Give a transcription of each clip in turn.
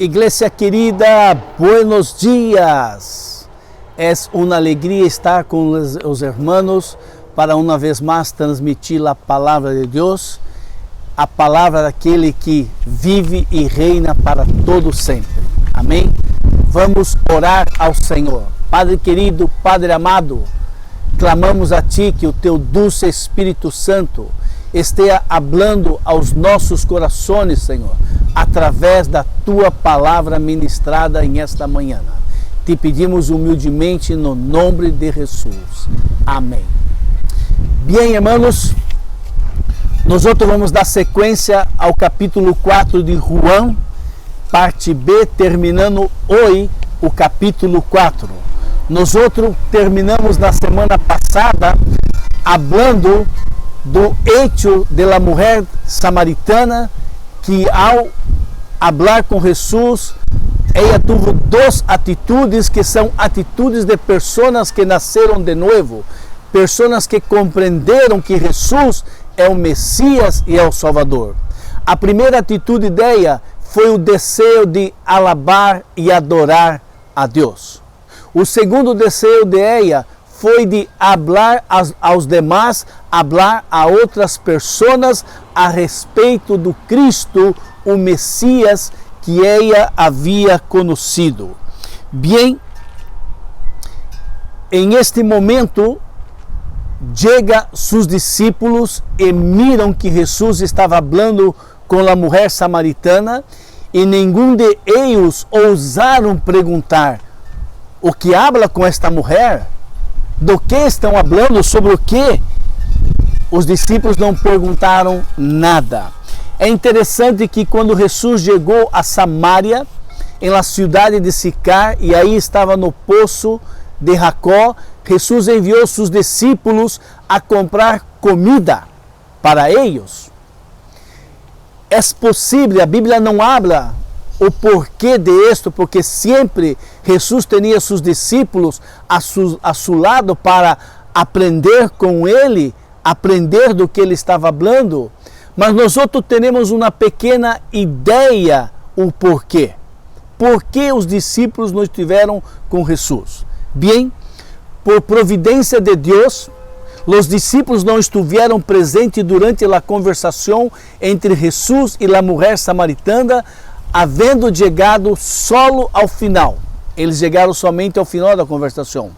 Iglesia querida, buenos días. Es una alegría estar con los hermanos para una vez más transmitir a palavra de Deus, a palavra daquele que vive e reina para todo sempre. Amém? Vamos orar ao Senhor. Padre querido, Padre amado, clamamos a Ti que o Teu dulce Espírito Santo esteja hablando aos nossos corações, Senhor, através da Tua palavra ministrada em esta manhã. Te pedimos humildemente no nome de Jesus. Amém. Bem, hermanos, nós vamos dar sequência ao capítulo 4 de Juan, parte B, terminando hoje o capítulo 4. Nós terminamos na semana passada hablando do hecho de la mulher samaritana, que ao hablar com Jesus, ela teve duas atitudes que são atitudes de pessoas que nasceram de novo, pessoas que compreenderam que Jesus é o Messias e é o Salvador. A primeira atitude dela foi o desejo de alabar e adorar a Deus. O segundo desejo dela foi de hablar aos demais, hablar a outras pessoas a respeito do Cristo, o Messias que ela havia conhecido. Bem, em este momento, chega seus discípulos e miram que Jesus estava falando com a mulher samaritana e nenhum de eles ousaram perguntar: o que habla com esta mulher? Do que estão falando? Sobre o que? Os discípulos não perguntaram nada. É interessante que quando Jesus chegou a Samaria, em la cidade de Sicar, e aí estava no poço de Jacó, Jesus enviou seus discípulos a comprar comida para eles. É possível, a Bíblia não habla o porquê de isto, porque sempre Jesus tinha seus discípulos a seu lado para aprender com ele, aprender do que ele estava falando, mas nós temos uma pequena ideia o porquê. Por que os discípulos não estiveram com Jesus? Bem, por providência de Deus, os discípulos não estiveram presentes durante a conversação entre Jesus e a mulher samaritana, havendo chegado solo ao final. Eles chegaram somente ao final da conversação.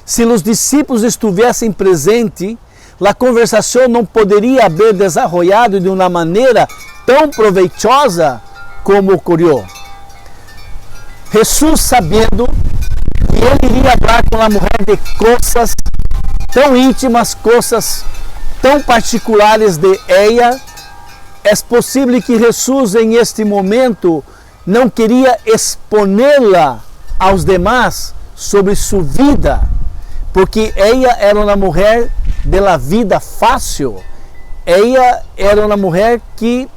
Se os discípulos estivessem presentes, a conversação não poderia haver desenvolvido de uma maneira tão proveitosa como ocorreu. Jesus, sabendo que ele iria falar com a mulher de coisas tão íntimas, coisas tão particulares de ela, é possível que Jesus, em este momento, não queria exponé-la aos demais sobre sua vida, porque ela era uma mulher de la vida fácil. Ela era uma mulher que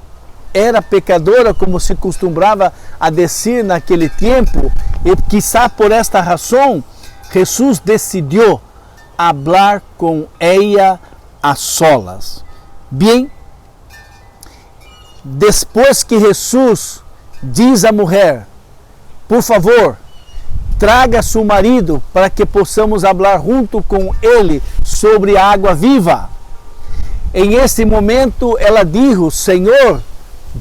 era pecadora, como se costumava a dizer naquele tempo, e quizá por esta razão, Jesus decidiu falar com ela a solas. Bem, depois que Jesus diz à mulher: por favor, traga seu marido para que possamos falar junto com ele sobre a água viva. Em esse momento ela disse: Senhor,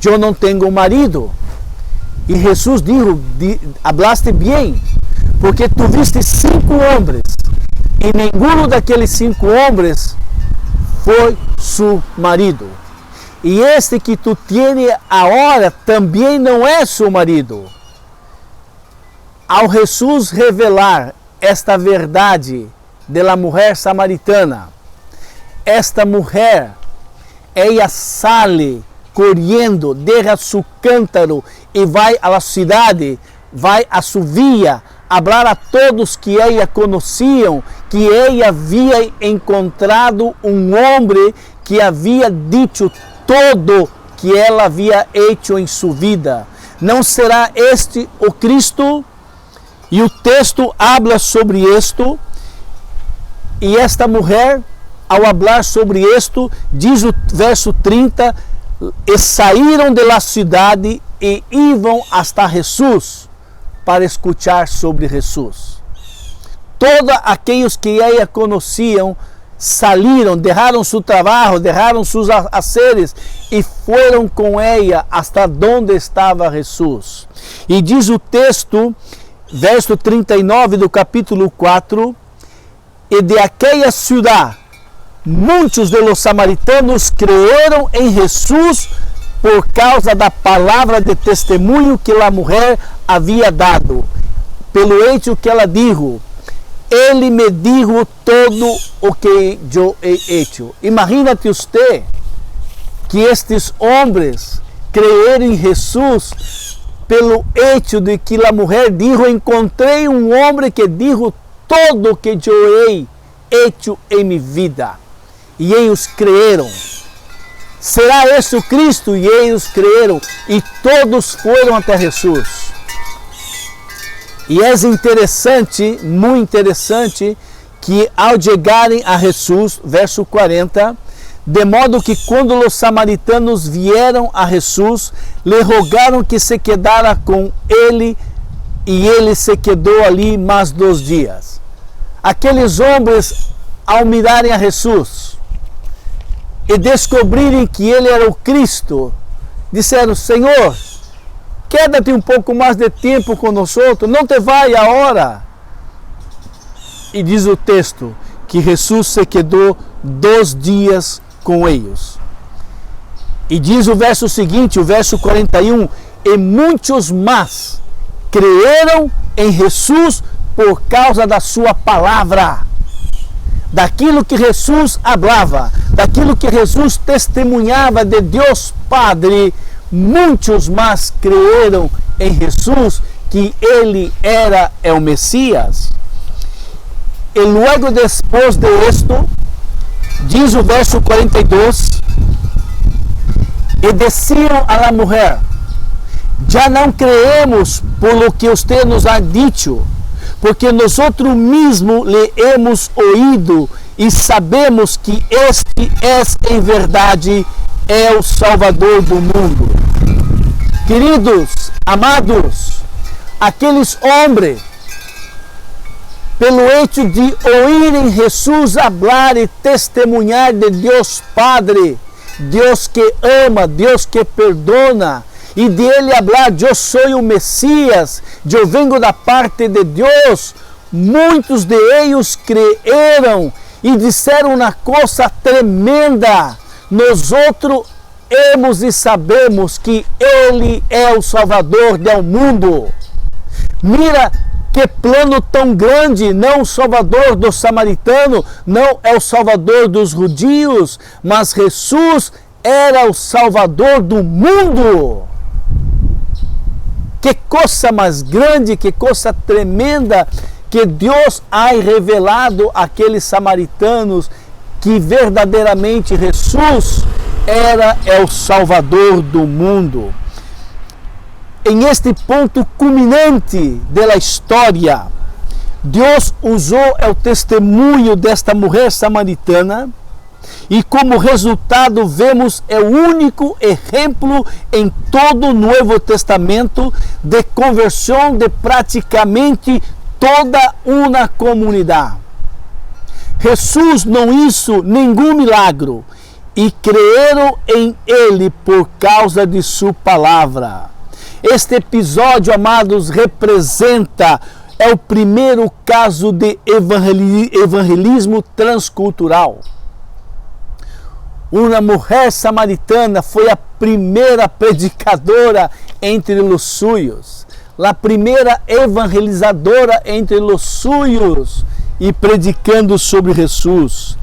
eu não tenho marido. E Jesus disse: hablaste bem, porque tu viste 5 homens e nenhum daqueles 5 homens foi seu marido. E este que tu tienes agora também não é seu marido. Ao Jesus revelar esta verdade de la mulher samaritana, esta mulher, ela sale correndo, deixa seu cântaro e vai à cidade, vai a sua via, falar a todos que ela conheciam, que ela havia encontrado um homem que havia dito todo que ela havia feito em sua vida. Não será este o Cristo? E o texto habla sobre isto, e esta mulher, ao falar sobre isto, diz o verso 30, e saíram de la cidade e iam hasta Jesus para escuchar sobre Jesus. Todos aqueles que ela conheciam saíram, deixaram seu trabalho, deixaram seus afazeres e foram com ela hasta onde estava Jesus. E diz o texto, verso 39 do capítulo 4, e de aquela cidade muitos de los samaritanos creyeron em Jesus por causa da palavra de testemunho que a mulher havia dado, pelo hecho que ela dijo, ele me dijo todo o que eu he hecho. Imagínate usted que estes homens creyeram em Jesus pelo hecho de que a mulher dijo, encontrei um homem que dijo todo o que eu he hecho em minha vida. E eles creyeron. Será esse o Cristo? E eles creyeron. E todos foram até Jesus. E é interessante, muito interessante, que ao chegarem a Jesus, verso 40, de modo que quando os samaritanos vieram a Jesus, lhe rogaram que se quedara com ele, e ele se quedou ali mais 2 dias. Aqueles homens, ao mirarem a Jesus e descobrirem que ele era o Cristo, disseram, Senhor, quédate um pouco mais de tempo conosco, não te vai agora. E diz o texto que Jesus se quedou 2 dias com eles. E diz o verso seguinte, o verso 41, e muitos mais creyeron em Jesus por causa da sua palavra, daquilo que Jesus falava, daquilo que Jesus testemunhava de Deus Padre. Muitos mais creyeron em Jesus que ele era o Messias. E logo depois de esto, diz o verso 42, e diziam a la mulher, já não creemos por lo que usted nos ha dicho, porque nós mesmos lhe hemos oído e sabemos que este é em verdade o Salvador do mundo. Queridos, amados, aqueles homens, pelo hecho de ouvirem Jesus falar e testemunhar de Deus Padre, Deus que ama, Deus que perdona, e de ele falar, eu sou o Messias, eu vengo da parte de Deus, muitos de eles creyeron e disseram uma coisa tremenda, nós outros hemos e sabemos que ele é o Salvador do mundo. Mira que plano tão grande, não o Salvador dos samaritanos, não é o Salvador dos judeus, mas Jesus era o Salvador do mundo. Que coisa mais grande, que coisa tremenda que Deus ha revelado àqueles samaritanos, que verdadeiramente Jesus era o Salvador do mundo. Em este ponto culminante da história, Deus usou o testemunho desta mulher samaritana e como resultado vemos o único exemplo em todo o Novo Testamento de conversão de praticamente toda uma comunidade. Jesus não hizo nenhum milagre e creyeron em ele por causa de sua palavra. Este episódio, amados, representa o primeiro caso de evangelismo transcultural. Uma mulher samaritana foi a primeira predicadora entre os suyos, a primeira evangelizadora entre os suyos e predicando sobre Jesus.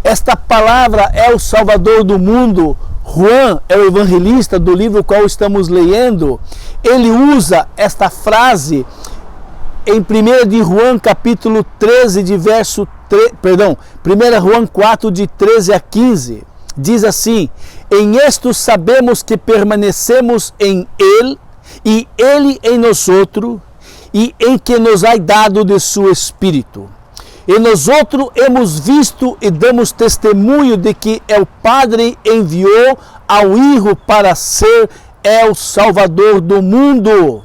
Esta palavra é o Salvador do mundo. Juan é o evangelista do livro qual estamos lendo. Ele usa esta frase em 1 de Juan capítulo 13 de verso 1 Juan 4 de 13 a 15. Diz assim: em isto sabemos que permanecemos em ele e ele em nosotros, e em que nos ha dado de seu Espírito. E nós outros hemos visto e damos testemunho de que o Padre enviou ao Hijo para ser é o Salvador do mundo.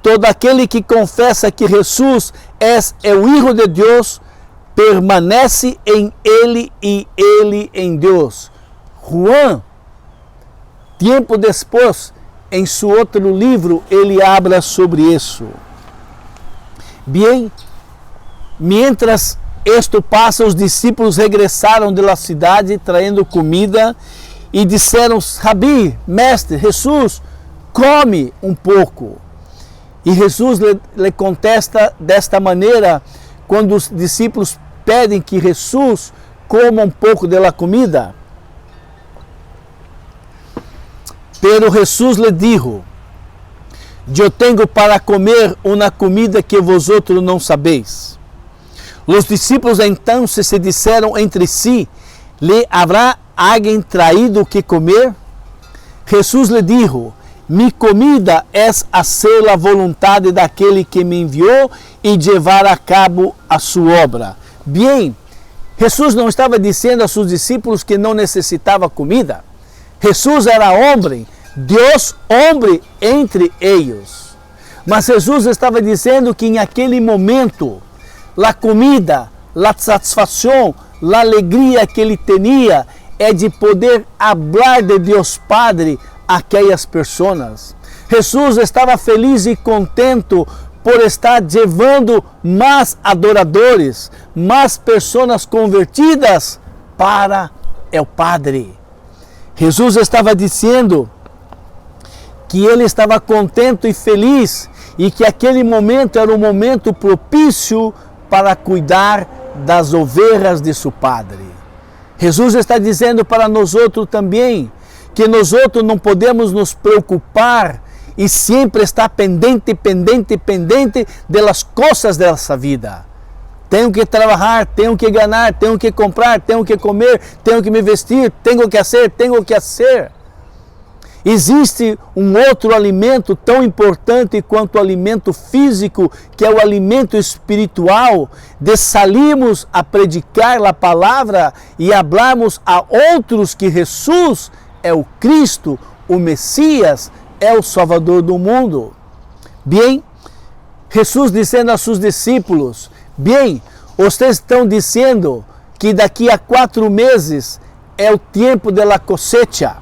Todo aquele que confessa que Jesus é o Hijo de Deus, permanece em Ele e Ele em Deus. Juan, tempo depois, em seu outro livro, ele habla sobre isso. Bem, mientras esto passa, os discípulos regressaram da cidade, traindo comida, e disseram: Rabi, mestre, Jesus, come um pouco. E Jesus lhe contesta desta maneira, quando os discípulos pedem que Jesus coma um pouco da comida. Pero Jesus lhe dijo: Eu tenho para comer uma comida que vosotros não sabeis. Os discípulos então se disseram entre si: ¿Le habrá alguém traído que comer? Jesus lhe dijo: Mi comida é fazer a vontade daquele que me enviou e levar a cabo a sua obra. Bem, Jesus não estava dizendo a seus discípulos que não necessitava comida. Jesus era homem, Deus homem entre eles. Mas Jesus estava dizendo que em aquele momento, a comida, a satisfação, a alegria que ele tinha é de poder falar de Deus Padre a aquelas pessoas. Jesus estava feliz e contente por estar levando mais adoradores, mais pessoas convertidas para o Padre. Jesus estava dizendo que ele estava contente e feliz e que aquele momento era um momento propício para cuidar das ovelhas de seu Padre. Jesus está dizendo para nós outros também que nós outros não podemos nos preocupar e sempre estar pendente das coisas dessa vida. Tenho que trabalhar, tenho que ganhar, tenho que comprar, tenho que comer, tenho que me vestir, tenho que fazer. Existe um outro alimento tão importante quanto o alimento físico, que é o alimento espiritual, de sairmos a predicar a palavra e falarmos a outros que Jesus é o Cristo, o Messias, é o Salvador do mundo. Bem, Jesus dizendo a seus discípulos: bem, vocês estão dizendo que daqui a 4 meses é o tempo da cosecha,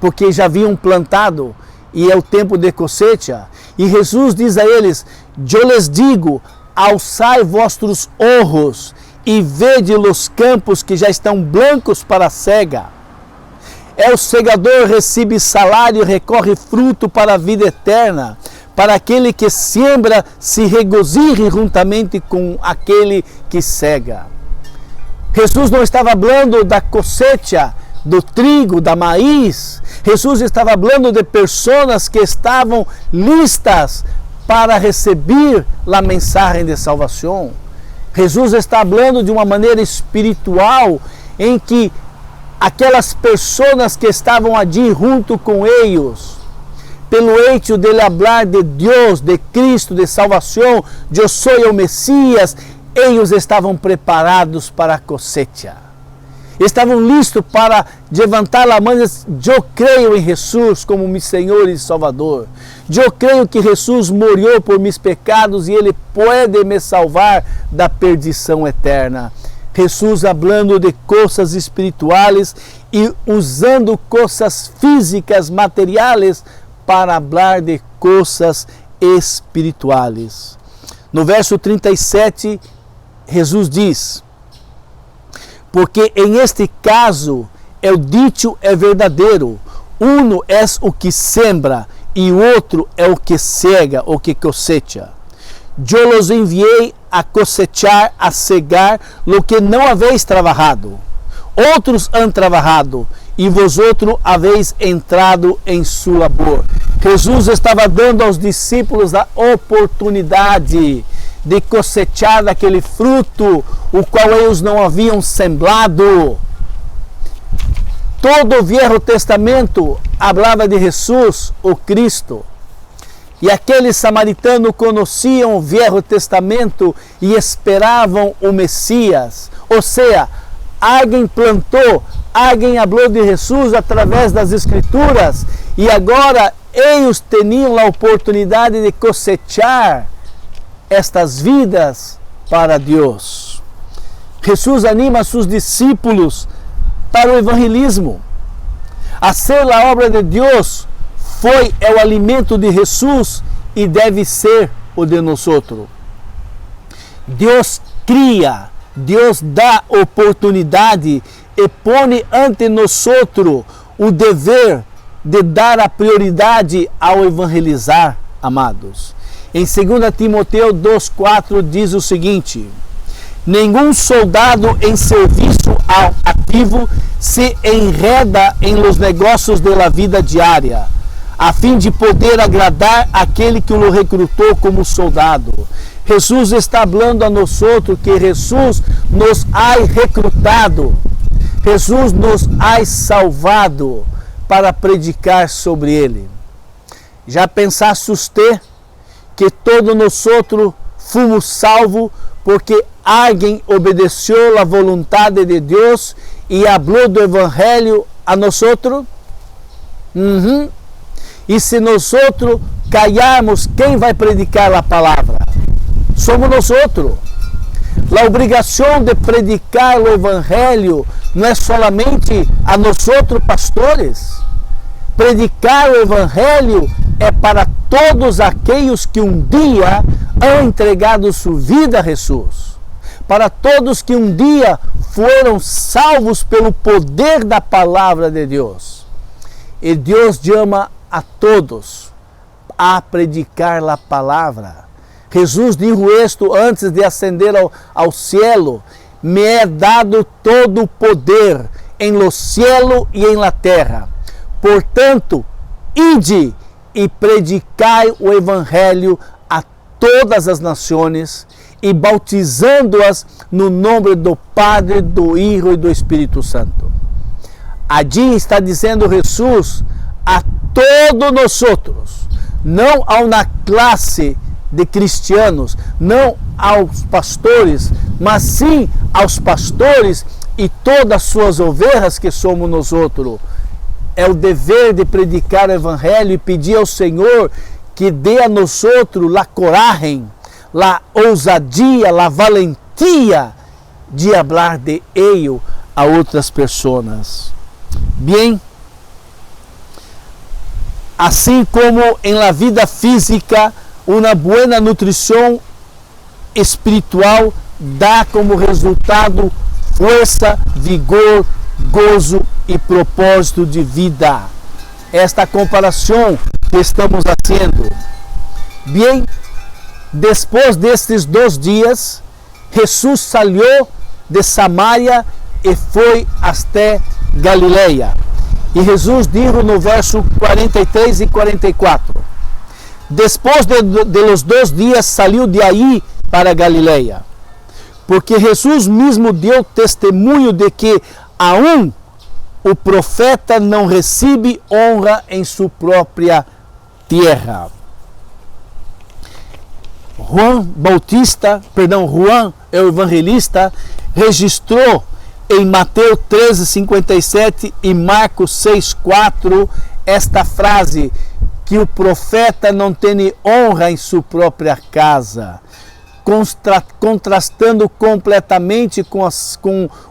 porque já haviam plantado e é o tempo de cosecha. E Jesus diz a eles: eu les digo, alçai vossos olhos e vede os campos que já estão blancos para a cega. O segador recebe salário e recolhe fruto para a vida eterna, para aquele que siembra se regozije juntamente com aquele que cega. Jesus não estava falando da cosecha, do trigo, da maíz. Jesus estava falando de pessoas que estavam listas para receber a mensagem de salvação. Jesus está falando de uma maneira espiritual em que aquelas pessoas que estavam ali junto com eles, pelo hecho de falar de Deus, de Cristo, de salvação, eu sou o Messias, eles estavam preparados para a cosecha. Estavam listos para levantar a mão e dizer: eu creio em Jesus como meu Senhor e Salvador. Eu creio que Jesus morreu por meus pecados e Ele pode me salvar da perdição eterna. Jesus falando de coisas espirituais e usando coisas físicas, materiais, para falar de coisas espirituais. No verso 37, Jesus diz: porque em este caso o dicho é verdadeiro, uno é o que sembra e o outro é o que cega, o que cosecha. Eu los enviei a cosechar, a cegar lo que não haveis trabalhado. Outros han trabalhado e vosotros haveis entrado em sua labor. Jesus estava dando aos discípulos a oportunidade de cosechar daquele fruto, o qual eles não haviam sembrado. Todo o Velho Testamento falava de Jesus, o Cristo. E aqueles samaritanos conheciam o Velho Testamento e esperavam o Messias. Ou seja, alguém plantou, alguém falou de Jesus através das Escrituras e agora eles tinham a oportunidade de cosechar estas vidas para Deus. Jesus anima seus discípulos para o evangelismo. Hacer a obra de Deus foi o alimento de Jesus e deve ser o de nós. Deus cria, Deus dá oportunidade e põe ante nós o dever de dar a prioridade ao evangelizar, amados. Em 2 Timoteu 2,4 diz o seguinte: nenhum soldado em serviço ativo se enreda em los negócios da vida diária, a fim de poder agradar aquele que o recrutou como soldado. Jesus está falando a nós que Jesus nos ha recrutado, Jesus nos ha salvado para predicar sobre Ele. Já pensaste você que todos nós fomos salvos porque alguém obedeceu a vontade de Deus e falou do Evangelho a nós? E se nós callarmos, quem vai predicar a palavra? Somos nós. A obrigação de predicar o Evangelho não é solamente a nós pastores. Predicar o Evangelho é para todos aqueles que um dia han entregado sua vida a Jesus. Para todos que um dia foram salvos pelo poder da palavra de Deus. E Deus chama a todos a predicar a palavra. Jesus dijo isto antes de ascender ao cielo: me é dado todo o poder em lo cielo e em la terra. Portanto, ide e predicai o Evangelho a todas as nações e bautizando-as no nome do Padre, do Hijo e do Espírito Santo. Allí está dizendo Jesus a todos nós, não a uma classe de cristianos, não aos pastores, mas sim aos pastores e todas as suas ovelhas que somos nós. É o dever de predicar o Evangelho e pedir ao Senhor que dê a nós a coragem, a ousadia, a valentia de falar de Ele a outras pessoas. Bem, assim como em la vida física, uma boa nutrição espiritual dá como resultado força, vigor, gozo e propósito de vida. Esta comparação que estamos fazendo. Bem, depois destes 2 dias, Jesus saiu de Samaria e foi até Galileia. E Jesus disse no verso 43 e 44: depois de los 2 dias saiu de aí para Galileia, porque Jesus mesmo deu testemunho de que aún o profeta não recebe honra em sua própria terra. Juan, o evangelista, registrou em Mateus 13:57 e Marcos 6:4 esta frase, que o profeta não tem honra em sua própria casa, contrastando completamente com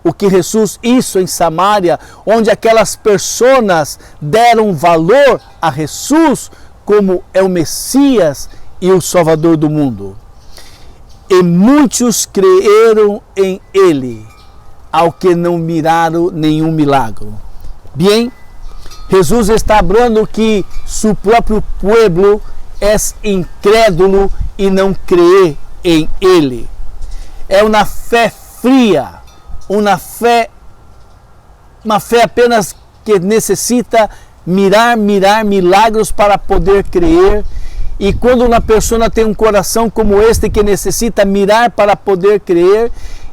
o que Jesus hizo em Samaria, onde aquelas pessoas deram valor a Jesus como é o Messias e o Salvador do mundo. E muitos creram em Ele, ao que não miraram nenhum milagre. Bem, Jesus está falando que seu próprio povo é incrédulo e não crê em Ele. É uma fé fria, uma fé apenas que necessita mirar milagres para poder crer. E quando uma pessoa tem um coração como este que necessita mirar para poder crer,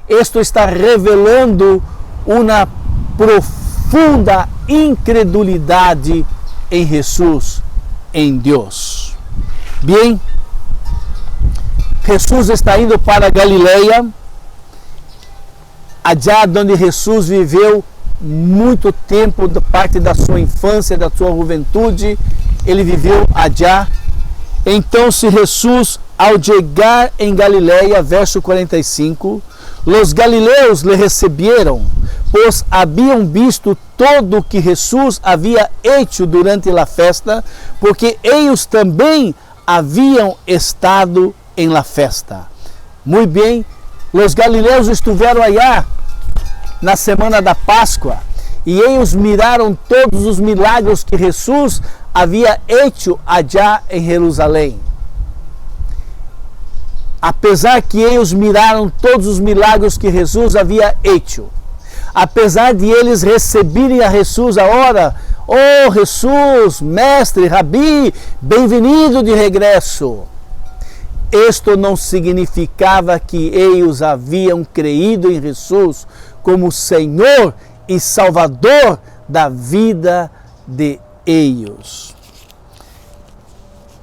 isto está revelando uma profunda incredulidade em Jesus, em Deus. Bem, Jesus está indo para Galileia, allá onde Jesus viveu muito tempo, da parte da sua infância, da sua juventude, ele viveu allá. Então, se Jesus, ao chegar em Galileia, verso 45, os galileus lhe receberam, pois haviam visto todo o que Jesus havia hecho durante a festa, porque eles também haviam estado em la festa. Muito bem, os galileus estiveram allá na semana da Páscoa e eles miraram todos os milagres que Jesus havia hecho allá em Jerusalém. Apesar que eles miraram todos os milagres que Jesus havia hecho, apesar de eles receberem a Jesus agora, oh Jesus, mestre, rabi, bem-vindo de regresso. Isto não significava que eles haviam creído em Jesus como Senhor e Salvador da vida de eles.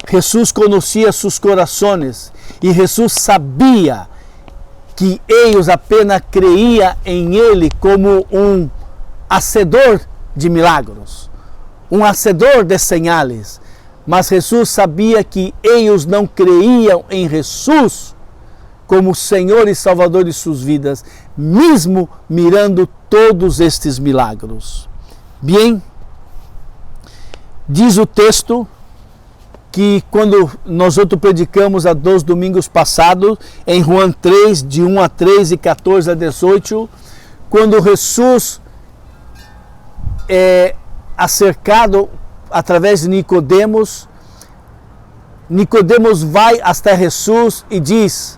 Jesus conhecia seus corações e Jesus sabia que eles apenas creiam em Ele como um hacedor de milagros, um hacedor de señales. Mas Jesus sabia que eles não creiam em Jesus como Senhor e Salvador de suas vidas, mesmo mirando todos estes milagros. Bem, diz o texto que quando nós predicamos há 2 domingos passados, em João 3, de 1 a 3 e 14 a 18, quando Jesus é acercado através de Nicodemos, Nicodemos vai até Jesus e diz: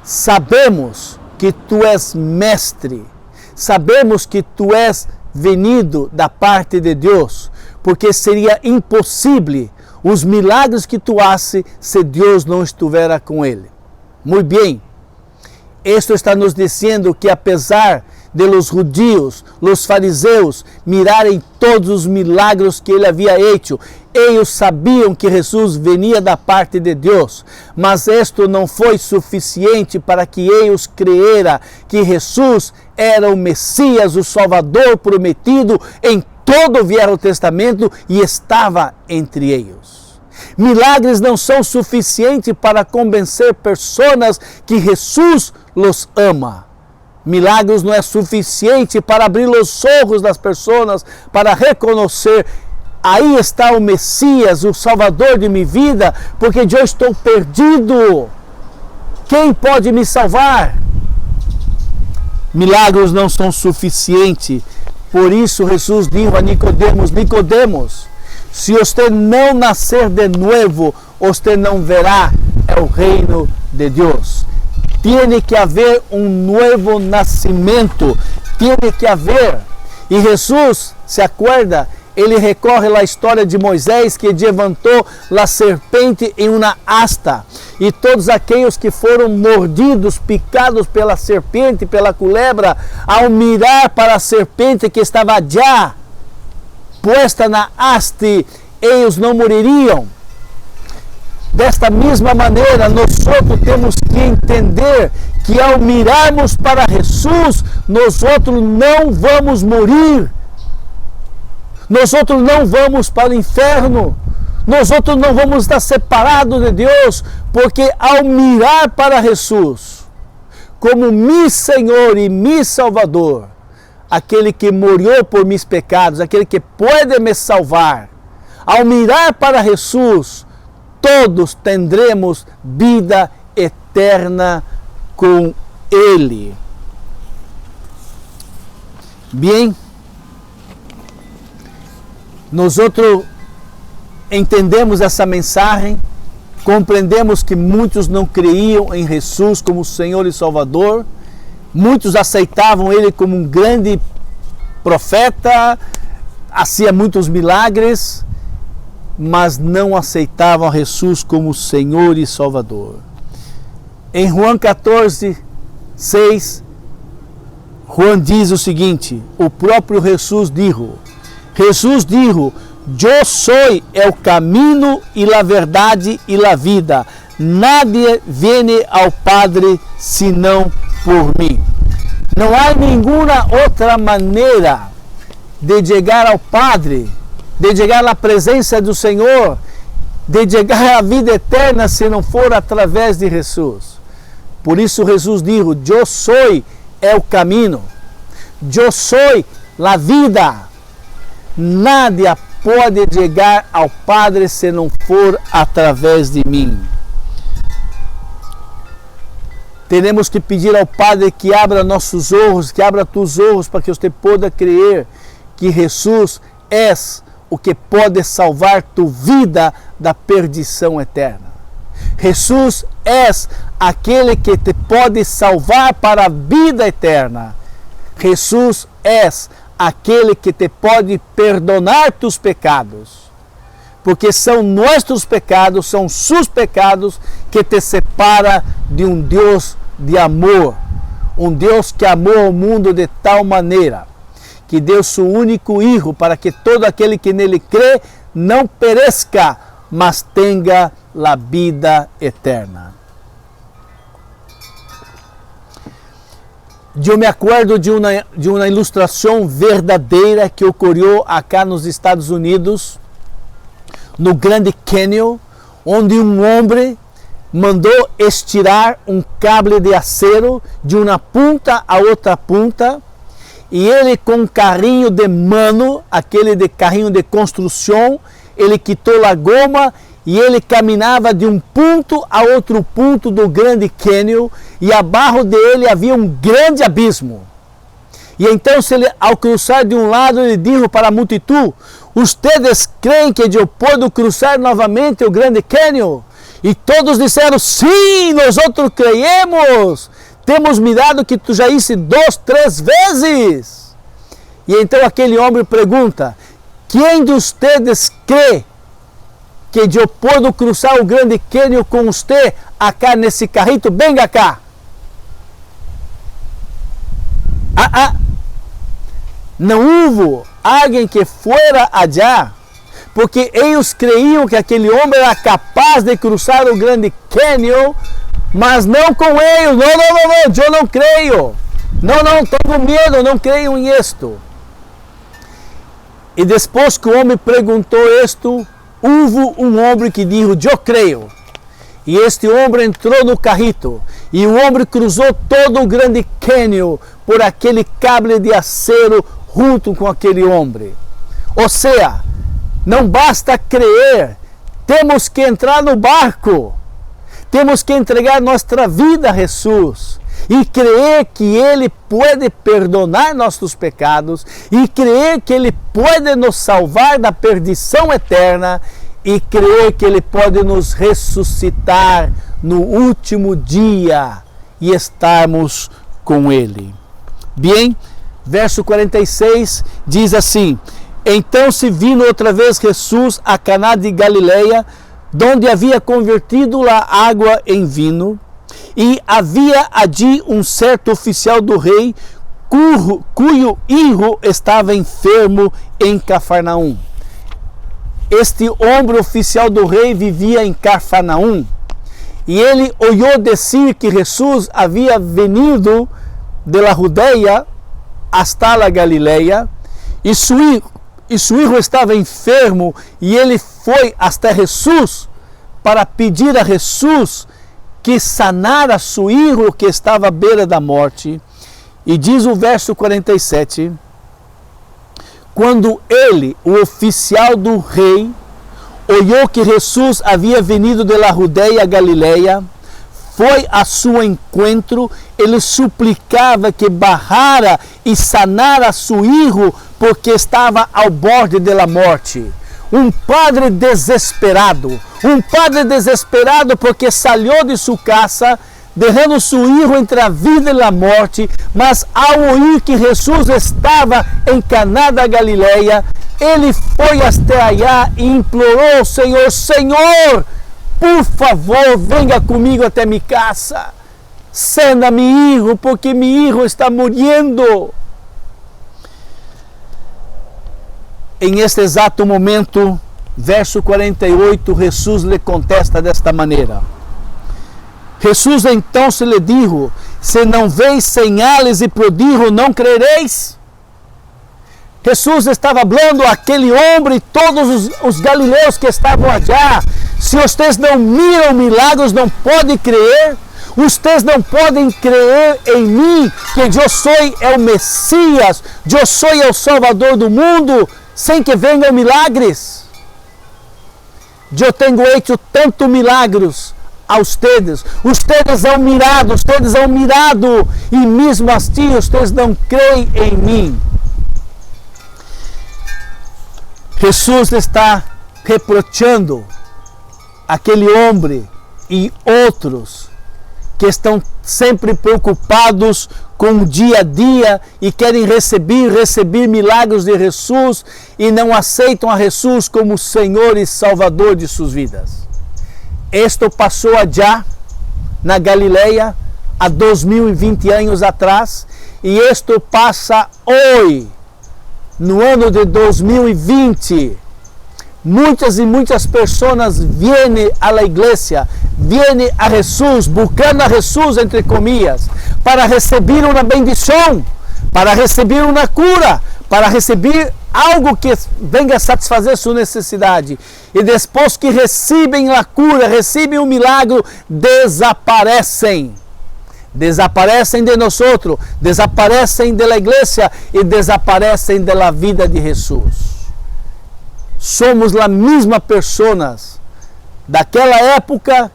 sabemos que tu és mestre, sabemos que tu és venido da parte de Deus, porque seria impossível os milagres que tu haces se Deus não estivera com ele. Muito bem, isto está nos dizendo que apesar de los judíos, los fariseus, mirarem todos os milagres que ele havia hecho, eles sabiam que Jesus venia da parte de Deus, mas isto não foi suficiente para que eles creeram que Jesus era o Messias, o Salvador prometido em todo o Velho Testamento e estava entre eles. Milagres não são suficientes para convencer pessoas que Jesus los ama. Milagres não é suficiente para abrir os olhos das pessoas, para reconhecer: aí está o Messias, o Salvador de minha vida, porque eu estou perdido. Quem pode me salvar? Milagres não são suficientes. Por isso Jesus disse a Nicodemos: Nicodemos, se você não nascer de novo, você não verá o reino de Deus. Tem que haver um novo nascimento, tem que haver. E Jesus, se acorda, ele recorre à história de Moisés, que levantou a serpente em uma asta. E todos aqueles que foram mordidos, picados pela serpente, pela culebra, ao mirar para a serpente que estava já posta na haste, eles não morreriam. Desta mesma maneira, nós temos que entender que ao mirarmos para Jesus, nós não vamos morrer. Nós não vamos para o inferno. Nós não vamos estar separados de Deus, porque ao mirar para Jesus, como meu Senhor e meu Salvador, aquele que morreu por meus pecados, aquele que pode me salvar, ao mirar para Jesus, todos teremos vida eterna com Ele. Bem, nós entendemos essa mensagem, compreendemos que muitos não creiam em Jesus como Senhor e Salvador, muitos aceitavam Ele como um grande profeta, fazia muitos milagres, mas não aceitavam Jesus como Senhor e Salvador. Em João 14, 6, João diz o seguinte: o próprio Jesus disse, eu sou o caminho e a verdade e a vida. Nadie vem ao Padre senão por mim. Não há nenhuma outra maneira de chegar ao Padre, de chegar à presença do Senhor, de chegar à vida eterna, se não for através de Jesus. Por isso Jesus disse: Eu sou o caminho, eu sou a vida. Nada pode chegar ao Padre se não for através de mim. Temos que pedir ao Padre que abra nossos olhos, que abra tus olhos, para que você possa crer que Jesus é o que pode salvar tu vida da perdição eterna. Jesus é aquele que te pode salvar para a vida eterna. Jesus é aquele que te pode perdonar tus pecados. Porque são nossos pecados, são seus pecados que te separa de um Deus de amor. Um Deus que amou o mundo de tal maneira que deu seu único Filho para que todo aquele que nele crê não pereça, mas tenha a vida eterna. Eu me acordo de uma ilustração verdadeira que ocorreu acá nos Estados Unidos, no Grande Canyon, onde um homem mandou estirar um cable de acero de uma ponta a outra ponta, e ele, com um carrinho de mano, aquele de carrinho de construção, ele quitou a goma e ele caminhava de um ponto a outro ponto do Grande Canyon, e abaixo dele havia um grande abismo. E então, ao cruzar de um lado, ele disse para a multidão: "Ustedes creem que eu posso cruzar novamente o Grande Canyon?" E todos disseram: "Sim, nós outros creemos. Temos mirado que tu já disse 2, 3 vezes." E então aquele homem pergunta: "Quem de ustedes crê que eu posso cruzar o Grande Canyon com você acá nesse carrito? Venga cá." Não houve alguém que fora allá, porque eles creiam que aquele homem era capaz de cruzar o Grande Canyon, mas não com eles. Não, eu não creio. Não, tenho medo, não creio em isto. E depois que o homem perguntou isto, houve um homem que disse: "Eu creio." E este homem entrou no carrito, e o homem cruzou todo o Grande Canyon por aquele cable de acero junto com aquele homem. Ou seja, não basta crer, temos que entrar no barco, temos que entregar nossa vida a Jesus e crer que Ele pode perdonar nossos pecados, e crer que Ele pode nos salvar da perdição eterna, e crer que Ele pode nos ressuscitar no último dia e estarmos com Ele. Bem, verso 46 diz assim: "Então se vino outra vez Jesus a Caná de Galileia, donde havia convertido a água em vinho, e havia ali um certo oficial do rei, cujo filho estava enfermo em Cafarnaum." Este homem oficial do rei vivia em Cafarnaum, e ele ouviu dizer que Jesus havia venido de la Judeia hasta la Galileia, e seu filho estava enfermo, e ele foi até Jesus para pedir a Jesus que sanara seu filho que estava à beira da morte. E diz o verso 47: "Quando ele, o oficial do rei, olhou que Jesus havia venido de la Judeia a Galileia, foi a seu encontro, ele suplicava que barrara e sanara seu filho, porque estava ao borde da morte." Um padre desesperado porque saiu de sua casa, deixando seu filho entre a vida e a morte, mas ao ouvir que Jesus estava em Caná da Galileia, ele foi até allá e implorou: Senhor, por favor, venha comigo até minha casa, sana meu filho, porque meu filho está morrendo." Em este exato momento, verso 48, Jesus lhe contesta desta maneira. Jesus então se lhe dijo: Se não veis sinais e prodígio, não crereis? Jesus estava falando àquele homem e todos os galileus que estavam allá. Se vocês não miram milagres, não podem crer. Vocês não podem crer em mim, que eu sou o Messias, eu sou o Salvador do mundo, sem que venham milagres. Eu tenho feito tanto milagres a vocês. Vocês han mirado, e mesmo assim vocês não creem em mim. Jesus está reprochando aquele homem e outros que estão sempre preocupados com o dia a dia e querem receber milagres de Jesus e não aceitam a Jesus como Senhor e Salvador de suas vidas. Isto passou já na Galileia há 2020 anos atrás e isto passa hoje, no ano de 2020. Muitas pessoas vêm à igreja, vêm a Jesus, buscando a Jesus, entre comillas, para receber uma bendição, para receber uma cura, para receber algo que venha satisfazer sua necessidade. E depois que recebem a cura, recebem o milagre, desaparecem. Desaparecem de nós, desaparecem da igreja e desaparecem da vida de Jesus. Somos a mesma pessoas daquela época,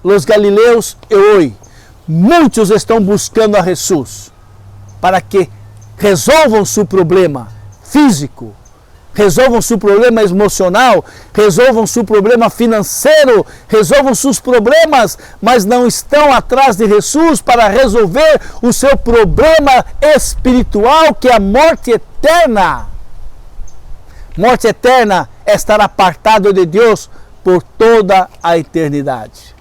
os galileus e hoje. Muitos estão buscando a Jesus para que resolvam seu problema físico, resolvam seu problema emocional, resolvam seu problema financeiro, resolvam seus problemas, mas não estão atrás de Jesus para resolver o seu problema espiritual, que é a morte eterna. Morte eterna é estar apartado de Deus por toda a eternidade.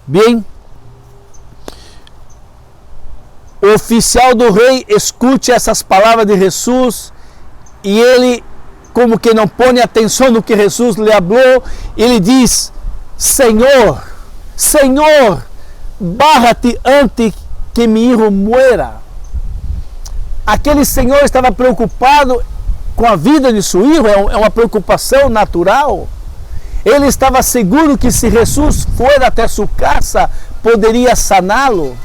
Bem, o oficial do rei escute essas palavras de Jesus e ele, como que não põe atenção no que Jesus lhe falou, ele diz: Senhor, Senhor, barra-te antes que meu filho muera. Aquele senhor estava preocupado com a vida de seu filho, é uma preocupação natural. Ele estava seguro que se Jesus for até sua casa, poderia saná-lo.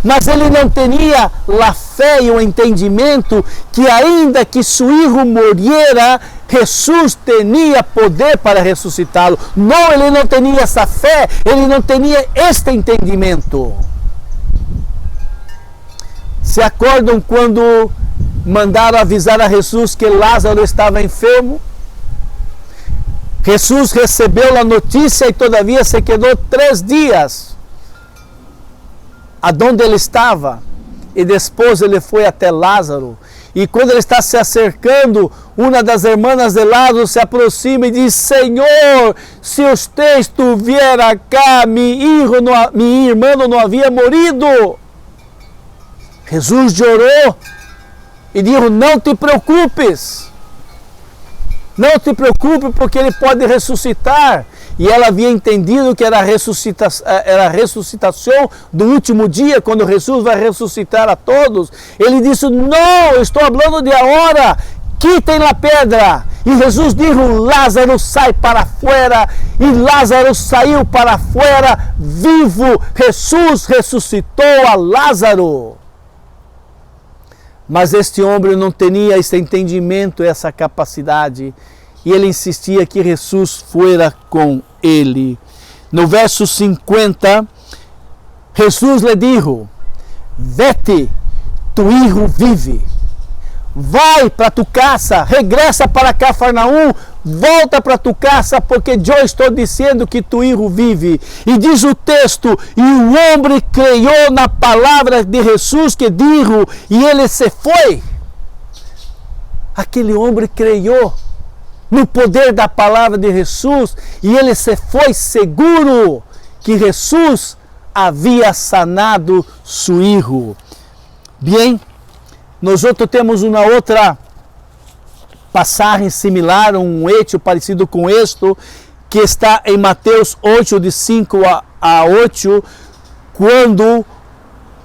Mas ele não tinha a fé e o entendimento que ainda que seu filho morrera, Jesus tinha poder para ressuscitá-lo. Não, ele não tinha essa fé, ele não tinha este entendimento. Se acordam quando mandaram avisar a Jesus que Lázaro estava enfermo? Jesus recebeu a notícia e todavia se quedou 3 dias aonde ele estava. E depois ele foi até Lázaro. E quando ele está se acercando, uma das irmãs de Lázaro se aproxima e diz: Senhor, se você estivesse cá, meu irmão não havia morrido. Jesus chorou e disse: não te preocupes, não te preocupes, porque ele pode ressuscitar. E ela havia entendido que era a ressuscitação do último dia, quando Jesus vai ressuscitar a todos. Ele disse: não, estou falando de agora, quitem a pedra. E Jesus disse: Lázaro, sai para fora. E Lázaro saiu para fora, vivo. Jesus ressuscitou a Lázaro. Mas este homem não tinha esse entendimento, essa capacidade. E ele insistia que Jesus fuera com ele. No verso 50, Jesus lhe disse: vete, tu filho vive. Vai para tu casa, regressa para Cafarnaum, volta para tu casa, porque eu estou dizendo que tu filho vive. E diz o texto: e o homem creu na palavra de Jesus que disse, e ele se foi. Aquele homem creu no poder da palavra de Jesus, e ele se foi seguro que Jesus havia sanado seu filho. Bem, nós outros uma outra passagem similar, um hecho parecido com este, que está em Mateus 8, de 5 a 8, quando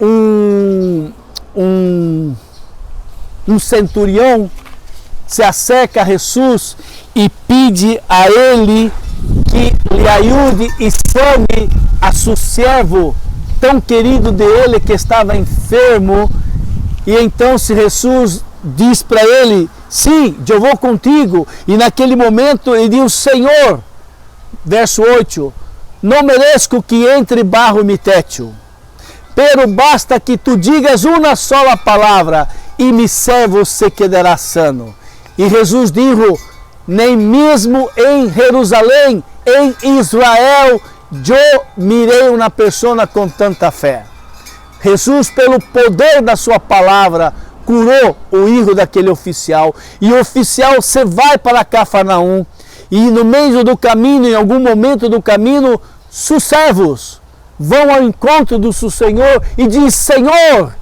um centurião se acerca a Jesus e pede a ele que lhe ajude e sane a seu servo tão querido dele que estava enfermo. E então se Jesus diz para ele, sim, eu vou contigo. E naquele momento ele diz, Senhor, verso 8, não mereço que entre bajo mi techo, pero basta que tu digas uma sola palavra e mi servo se quedará sano. E Jesus disse, nem mesmo em Jerusalém, em Israel, eu mirei uma pessoa com tanta fé. Jesus, pelo poder da sua palavra, curou o filho daquele oficial. E o oficial se vai para Cafarnaum. E no meio do caminho, em algum momento do caminho, seus servos vão ao encontro do seu Senhor e diz, Senhor,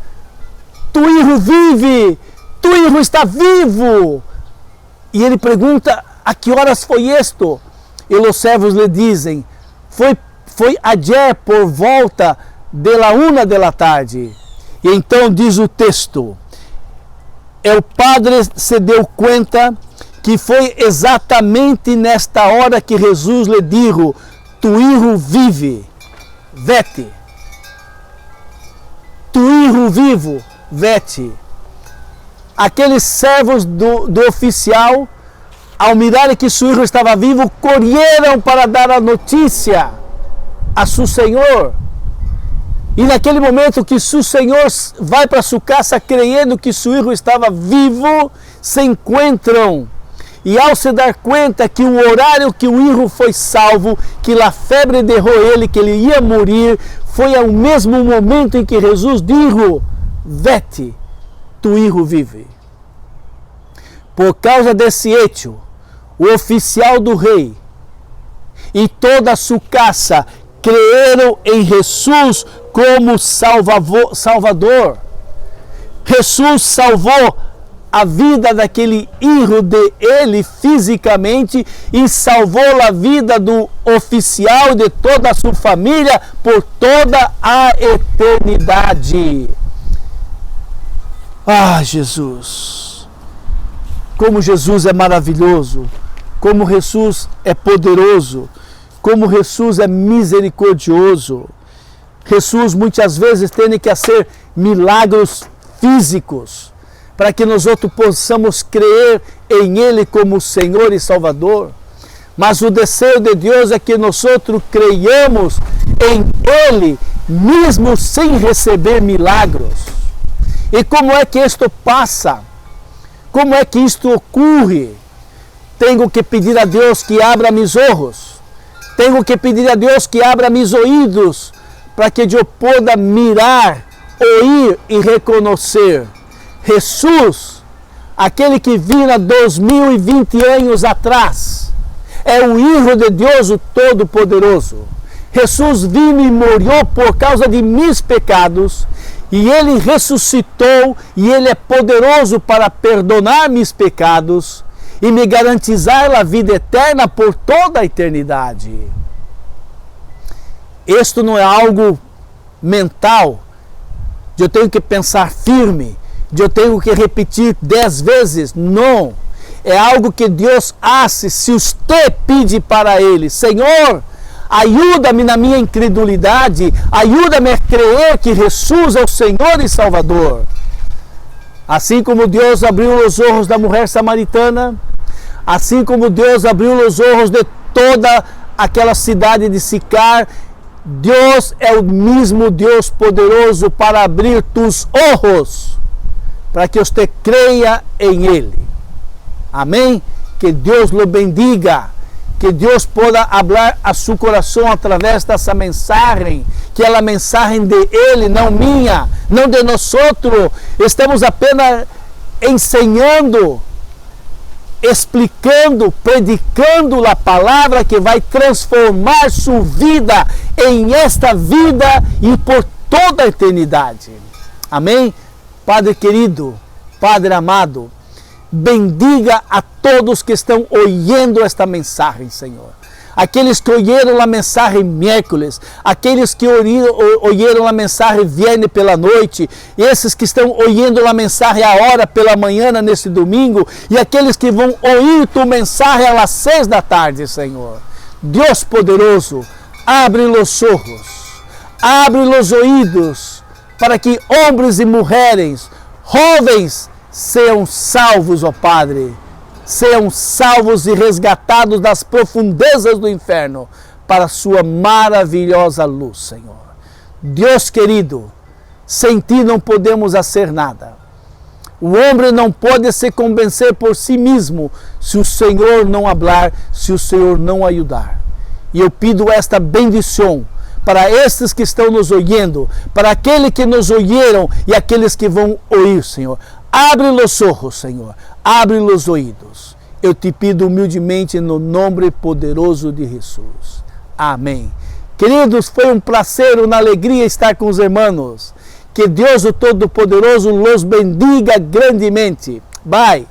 tu filho vive, tu filho está vivo. E ele pergunta, a que horas foi isto? E os servos lhe dizem, foi ayer por volta da 1:00 p.m. E então diz o texto, o padre se deu conta que foi exatamente nesta hora que Jesus lhe disse, tu filho vive, vete. Tu filho vivo, vete. Aqueles servos do oficial, ao mirarem que seu filho estava vivo, correram para dar a notícia a seu senhor. E naquele momento que seu senhor vai para sua casa crendo que seu filho estava vivo, se encontram. E ao se dar conta que o horário que o filho foi salvo, que a febre derrou ele, que ele ia morrer, foi ao mesmo momento em que Jesus disse, vete, tu filho vive. Por causa desse hecho, o oficial do rei e toda a sua casa creram em Jesus como Salvador. Jesus salvou a vida daquele filho de ele fisicamente e salvou a vida do oficial e de toda a sua família por toda a eternidade. Ah, Jesus! Como Jesus é maravilhoso! Como Jesus é poderoso! Como Jesus é misericordioso! Jesus muitas vezes tem que fazer milagres físicos para que nós outros possamos crer em Ele como Senhor e Salvador. Mas o desejo de Deus é que nós outros creiamos em Ele, mesmo sem receber milagres. E como é que isto passa? Como é que isto ocorre? Tenho que pedir a Deus que abra meus olhos. Tenho que pedir a Deus que abra meus ouvidos para que eu possa mirar, ouvir e reconhecer Jesus, aquele que vinha 2020 anos atrás, é o Filho de Deus, o Todo-Poderoso. Jesus vive e morreu por causa de meus pecados, e Ele ressuscitou, e Ele é poderoso para perdonar meus pecados e me garantizar a vida eterna por toda a eternidade. Isto não é algo mental, eu tenho que pensar firme, eu tenho que repetir 10 vezes, não. É algo que Deus faz se você pede para Ele, Senhor, ajuda-me na minha incredulidade, ajuda-me a crer que Jesus é o Senhor e Salvador. Assim como Deus abriu os olhos da mulher samaritana, assim como Deus abriu os olhos de toda aquela cidade de Sicar, Deus é o mesmo Deus poderoso para abrir tus olhos, para que você creia em Ele. Amém? Que Deus lo bendiga, que Deus possa falar a seu coração através dessa mensagem, que é a mensagem de Ele, não minha, não de nós outros. Estamos apenas ensinando, explicando, predicando a palavra que vai transformar sua vida em esta vida e por toda a eternidade. Amém? Padre querido, Padre amado, bendiga a todos que estão ouvindo esta mensagem, Senhor. aqueles que ouviram a mensagem miércoles, aqueles que ouviram a mensagem viernes pela noite, esses que estão ouvindo a mensagem agora pela manhã nesse domingo, e aqueles que vão ouvir tua mensagem às 6 da tarde, Senhor. Deus poderoso, abre os olhos, abre os ouvidos, para que homens e mulheres, jovens, sejam salvos, ó Padre, sejam salvos e resgatados das profundezas do inferno para a sua maravilhosa luz, Senhor. Deus querido, sem ti não podemos fazer nada. O homem não pode se convencer por si mesmo se o Senhor não falar, se o Senhor não ajudar. E eu pido esta bendição para estes que estão nos ouvindo, para aqueles que nos ouviram e aqueles que vão ouvir, Senhor. Abre os olhos, Senhor. Abre os ouvidos. Eu te pido humildemente no nome poderoso de Jesus. Amém. Queridos, foi um prazer, uma alegria estar com os irmãos. Que Deus o Todo-Poderoso los bendiga grandemente. Bye.